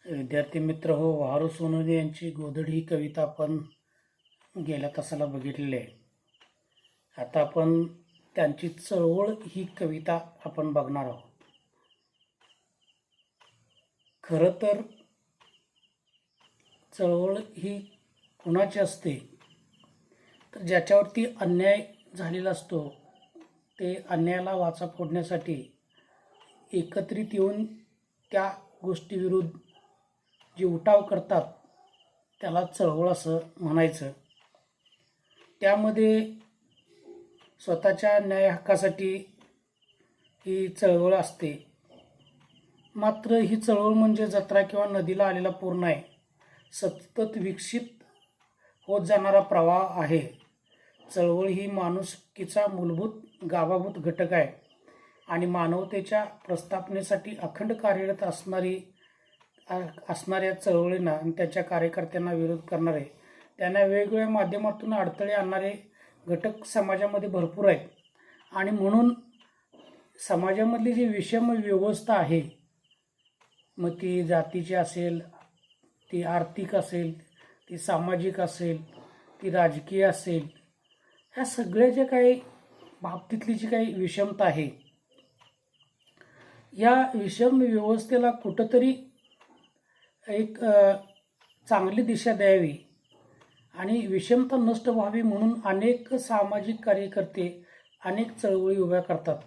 विद्यार्थी मित्र हो, वारू सोनवणे यांची गोधडी ही कविता आपण गेल्या तासाला बघितलेली आहे. आता आपण त्यांची चळवळ ही कविता आपण बघणार आहोत. खरं तर चळवळ ही कुणाची असते, तर ज्याच्यावरती अन्याय झालेला असतो ते अन्यायाला वाचा फोडण्यासाठी एकत्रित येऊन त्या गोष्टीविरुद्ध जे उठाव करतात त्याला चळवळ असं म्हणायचं. त्यामध्ये स्वतःच्या न्याय हक्कासाठी ही चळवळ असते. मात्र ही चळवळ म्हणजे जत्रा किंवा नदीला आलेला पूर नाही, सतत विकसित होत जाणारा प्रवाह आहे. चळवळ ही माणुसकीचा मूलभूत गाभाभूत घटक आहे आणि मानवतेच्या प्रस्थापनेसाठी अखंड कार्यरत असणाऱ्या चळवळींना आणि त्याच्या कार्यकर्त्यांना विरोध करणारे, त्यांना वेगवेगळ्या माध्यमातून अडथळे आणणारे घटक समाजामध्ये भरपूर आहेत. आणि म्हणून समाजामधली जी विषम व्यवस्था आहे, मग ती जातीची असेल, ती आर्थिक असेल, ती सामाजिक असेल, ती राजकीय असेल, ह्या सगळ्या ज्या काही बाबतीतली जी काही विषमता आहे, या विषम व्यवस्थेला कुठंतरी एक चांगली दिशा द्यावी आणि विषमता नष्ट व्हावी म्हणून अनेक सामाजिक कार्यकर्ते अनेक चळवळी उभ्या करतात.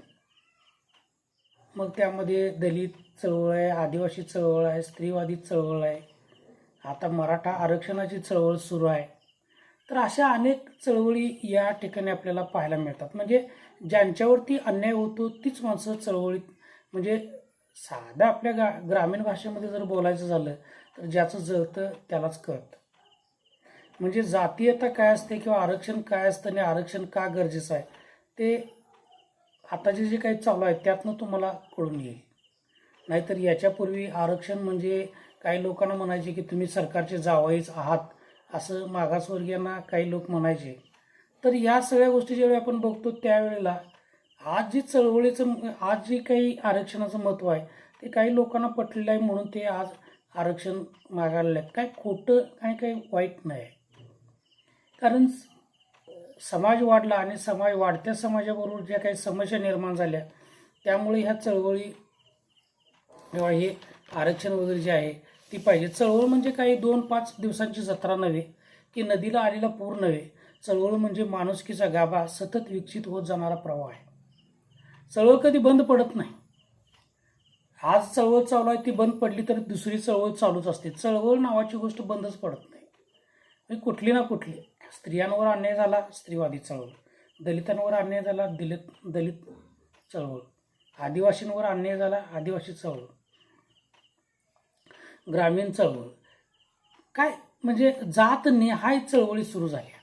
मग त्यामध्ये दलित चळवळ आहे, आदिवासी चळवळ आहे, स्त्रीवादी चळवळ आहे, आता मराठा आरक्षणाची चळवळ सुरू आहे. तर अशा अनेक चळवळी या ठिकाणी आपल्याला पाहायला मिळतात. म्हणजे ज्यांच्यावरती अन्याय होतो तीच माणसं चळवळीत, म्हणजे साधं आपल्या ग्रामीण भाषेमध्ये जर बोलायचं झालं तर ज्याचं जळतं त्यालाच कळतं. म्हणजे जातीयता काय असते किंवा आरक्षण काय असतं आणि आरक्षण का गरजेचं आहे ते आताचे जे काही चालू आहे त्यातनं तुम्हाला कळून येईल. नाहीतर याच्यापूर्वी आरक्षण म्हणजे काही लोकांना म्हणायचे की तुम्ही सरकारचे जावईच आहात, असं मागासवर्गीयांना काही लोक म्हणायचे. तर या सगळ्या गोष्टी ज्यावेळी आपण बघतो त्यावेळेला आज जी चळवळीचं, आज जी काही आरक्षणाचं महत्त्व आहे ते काही लोकांना पटलेलं आहे म्हणून ते आज आरक्षण मागायला आहेत. काय खोटं आणि काही वाईट नाही. कारण समाज वाढला आणि वाढत्या समाजाबरोबर ज्या काही समस्या निर्माण झाल्या त्यामुळे ह्या चळवळी किंवा हे आरक्षण वगैरे जे आहे ती पाहिजे. चळवळ म्हणजे काही 2-5 दिवसांची जत्रा नव्हे, की नदीला आलेला पूर नव्हे. चळवळ म्हणजे माणुसकीचा गाभा सतत विकसित होत जाणारा प्रवाह आहे. चळवळ कधी बंद पडत नाही. आज चळवळ चालू आहे, ती बंद पडली तर दुसरी चळवळ चालूच असते. चळवळ नावाची गोष्ट बंदच पडत नाही. म्हणजे कुठली ना कुठली, स्त्रियांवर अन्याय झाला स्त्रीवादी चळवळ, दलितांवर अन्याय झाला दलित चळवळ, आदिवासींवर अन्याय झाला आदिवासी चळवळ, ग्रामीण चळवळ, काय म्हणजे जात निहाय चळवळी सुरू झाल्या.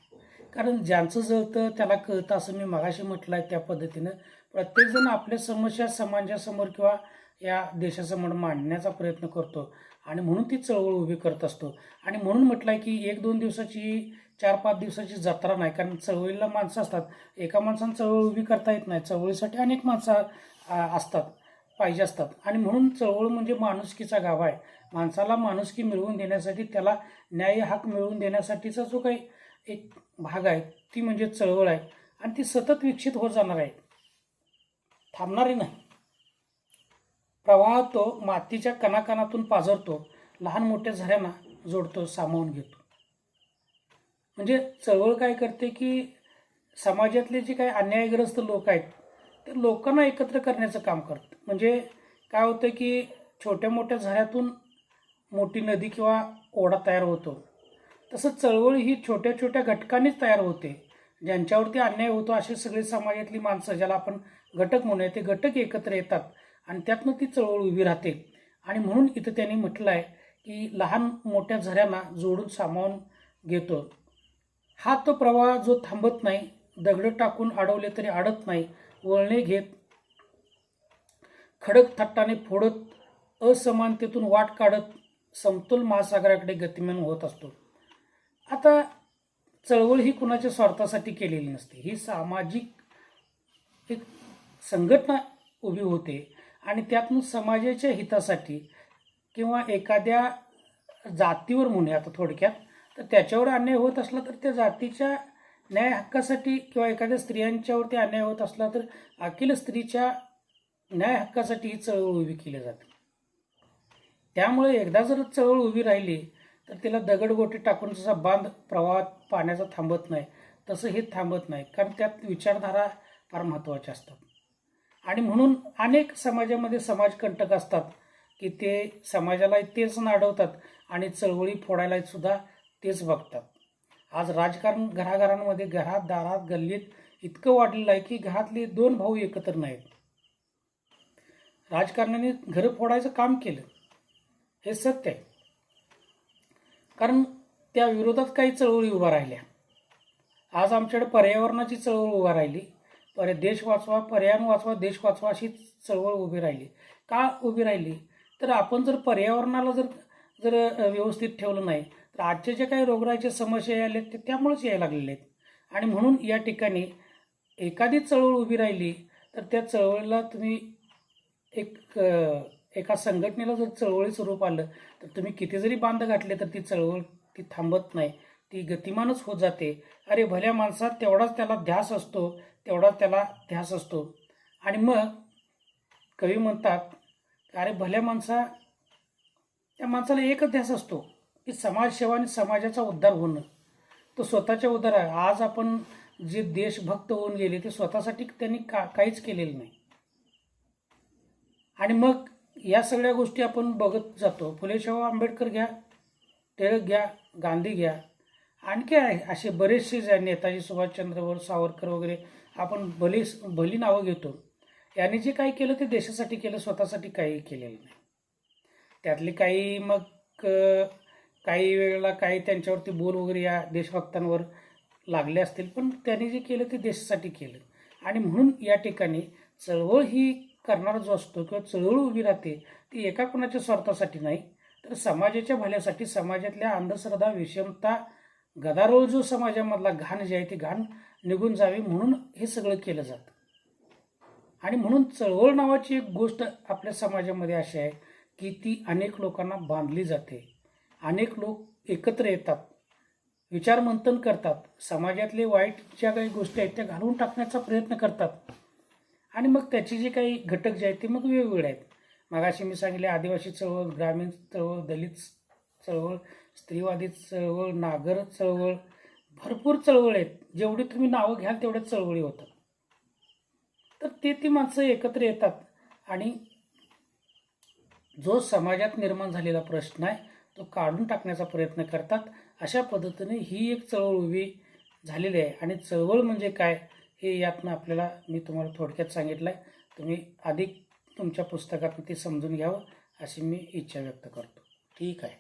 कारण ज्यांचं जळतं त्याला कळतं असं मी मगाशी म्हटलं आहे. त्या पद्धतीनं प्रत्येकजण आपल्या समस्या समाजासमोर किंवा या देशासमोर मांडण्याचा प्रयत्न करतो आणि म्हणून ती चळवळ उभी करत असतो. आणि म्हणून म्हटलं आहे की 1-2 दिवसाची 4-5 दिवसाची जत्रा नाही. कारण चळवळीला माणसं असतात, एका माणसानं चळवळ उभी करता येत नाही. चळवळीसाठी अनेक माणसं असतात, पाहिजे असतात. आणि म्हणून चळवळ म्हणजे माणुसकीचा गाभा आहे. माणसाला माणुसकी मिळवून देण्यासाठी, त्याला न्याय हक मिळवून देण्यासाठीचा जो काही एक भाग आहे ती म्हणजे चळवळ आहे. आणि ती सतत विकसित होत जाणार आहे, थांबणारी नाही. प्रवाह तो मातीच्या कणाकणातून पाझरतो, लहान मोठ्या झऱ्यांना जोडतो, सामावून घेतो. म्हणजे चळवळ काय करते की समाजातले जे काही अन्यायग्रस्त लोक आहेत ते लोकांना एकत्र करण्याचं काम करतं. म्हणजे काय होतं की छोट्या मोठ्या झऱ्यातून मोठी नदी किंवा ओढा तयार होतो. तसं चळवळ ही छोट्या छोट्या घटकांनीच तयार होते. ज्यांच्यावरती अन्याय होतो असे सगळे समाजातली माणसं, ज्याला आपण घटक म्हणूया, ते घटक एकत्र येतात आणि त्यातनं ती चळवळ उभी राहते. आणि म्हणून इथं त्यांनी म्हटलं आहे की लहान मोठ्या झऱ्यांना जोडून सामावून घेतो. हा तो प्रवाह जो थांबत नाही, दगड टाकून अडवले तरी अडत नाही, वळणे घेत खडक थट्टाने फोडत, असमानतेतून वाट काढत समतोल महासागराकडे गतिमान होत असतो. आता चळवळ ही कुणाच्या स्वार्थासाठी केलेली नसते. ही सामाजिक एक संघटना उभी होते आणि त्यातून समाजाच्या हितासाठी किंवा एखाद्या जातीवर म्हणूया आता थोडक्यात, तर त्याच्यावर अन्याय होत असला तर त्या जातीच्या न्याय हक्कासाठी किंवा एखाद्या स्त्रियांच्यावरती अन्याय होत असला तर अखिल स्त्रीच्या न्याय हक्कासाठी ही चळवळ उभी केली जाते. त्यामुळे एकदा जर चळवळ उभी राहिली तर तिला दगडगोटे टाकून जसा बांध प्रवाहात पाण्याचा थांबत नाही तसं हे थांबत नाही, कारण त्यात विचारधारा फार महत्त्वाच्या असतात. आणि म्हणून अनेक समाजामध्ये समाजकंटक असतात की ते समाजाला तेच नाडवतात आणि चळवळी फोडायला सुद्धा तेच बघतात. आज राजकारण घराघरांमध्ये, घरात, दारात, गल्लीत इतकं वाढलेलं आहे की घरातले दोन भाऊ एकत्र नाहीत. राजकारणाने घरं फोडायचं काम केलं, हे सत्य आहे. कारण त्या विरोधात काही चळवळी उभा राहिल्या. आज आमच्याकडे पर्यावरणाची चळवळ उभा राहिली. देश वाचवा, पर्यावरण वाचवा, देश वाचवा अशी चळवळ उभी राहिली. का उभी राहिली? तर आपण जर पर्यावरणाला जर जर व्यवस्थित ठेवलं नाही तर आजचे जे काही रोगराईच्या समस्या यायला ते त्यामुळेच यायला लागलेले आहेत. आणि म्हणून या ठिकाणी एखादी चळवळ उभी राहिली तर त्या चळवळीला तुम्ही एका संघटनेला जर चळवळीचं रूप आलं तर तुम्ही किती जरी बांध घातले तर ती चळवळ ती थांबत नाही, ती गतिमानच होत जाते. अरे भल्या माणसात तेवढाच त्याला ध्यास असतो, तेवढाच त्याला ध्यास असतो. आणि मग कवी म्हणतात, अरे भल्या माणसा, त्या माणसाला एकच ध्यास असतो की समाजसेवा आणि समाजाचा उद्धार होणं. तो स्वतःच्या उद्धार आहे. आज आपण जे देशभक्त होऊन गेले ते स्वतःसाठी त्यांनी काहीच केलेलं नाही. आणि मग या सगळ्या गोष्टी आपण बघत जातो. फुले शाहू आंबेडकर घ्या, टिळक घ्या, गांधी घ्या, आणखी आहे असे बरेचसे जे नेताजी सुभाषचंद्र बोस, सावरकर वगैरे आपण भली नावं घेतो. यांनी जे काही केलं ते देशासाठी केलं, स्वतःसाठी काही केलेलं नाही. त्यातले काही मग काही वेळेला काही त्यांच्यावरती बोल वगैरे या देशभक्तांवर लागले असतील, पण त्यांनी जे केलं ते देशासाठी केलं. आणि म्हणून या ठिकाणी चळवळ ही करणारा जो असतो किंवा चळवळ उभी राहते ती एका कोणाच्या स्वार्थासाठी नाही तर समाजाच्या भल्यासाठी, समाजातल्या अंधश्रद्धा, विषमता, गदारोळ जो समाजामधला घाण जे आहे ती घाण निघून जावी म्हणून हे सगळं केलं जातं. आणि म्हणून चळवळ नावाची एक गोष्ट आपल्या समाजामध्ये अशी आहे की ती अनेक लोकांना बांधली जाते. अनेक लोक एकत्र येतात, विचारमंथन करतात, समाजातले वाईट ज्या काही गोष्टी आहेत त्या घालवून टाकण्याचा प्रयत्न करतात. आणि मग त्याचे जे काही घटक जे आहेत ते मग वेगवेगळे आहेत. मगाशी मी सांगितले आदिवासी चळवळ, ग्रामीण चळवळ, दलित चळवळ, स्त्रीवादी चळवळ, नागर चळवळ, भरपूर चळवळ आहेत. जेवढी तुम्ही नावं घ्याल तेवढ्या चळवळी होतात. तर ती माणसं एकत्र येतात आणि जो समाजात निर्माण झालेला प्रश्न आहे तो काढून टाकण्याचा प्रयत्न करतात. अशा पद्धतीने ही एक चळवळ उभी झालेली आहे. आणि चळवळ म्हणजे काय हे यातनं आपल्याला मी तुम्हाला थोडक्यात सांगितलं आहे. तुम्ही अधिक तुमच्या पुस्तकातून ते समजून घ्यावं अशी मी इच्छा व्यक्त करतो. ठीक आहे.